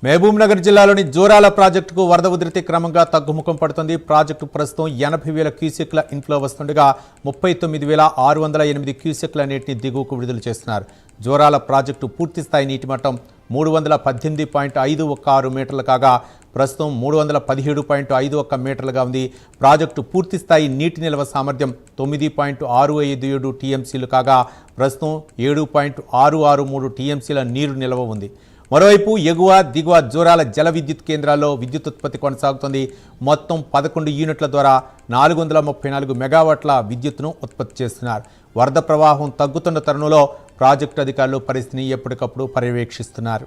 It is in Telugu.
మహబూబ్నగర్ జిల్లాలోని జోరాల ప్రాజెక్టుకు వరద ఉధృతి క్రమంగా తగ్గుముఖం పడుతుంది. ప్రాజెక్టు ప్రస్తుతం 80,000 క్యూసెక్ల ఇన్ఫ్లో వస్తుండగా 39,608 క్యూసెక్ల నీటిని దిగువకు విడుదల చేస్తున్నారు. జోరాల ప్రాజెక్టు పూర్తిస్థాయి నీటి మట్టం 318.51 మీటర్లు కాగా ప్రస్తుతం 317.51 మీటర్లుగా ఉంది. ప్రాజెక్టు పూర్తిస్థాయి నీటి నిల్వ సామర్థ్యం 9.657 టీఎంసీలు కాగా ప్రస్తుతం 7.663 టీఎంసీల నీరు నిల్వ ఉంది. మరోవైపు ఎగువ దిగువ జోరాల జల విద్యుత్ కేంద్రాల్లో విద్యుత్ ఉత్పత్తి కొనసాగుతుంది. మొత్తం 11 యూనిట్ల ద్వారా 434 మెగావాట్ల విద్యుత్తును ఉత్పత్తి చేస్తున్నారు. వరద ప్రవాహం తగ్గుతున్న తరుణంలో ప్రాజెక్టు అధికారులు పరిస్థితిని ఎప్పటికప్పుడు పర్యవేక్షిస్తున్నారు.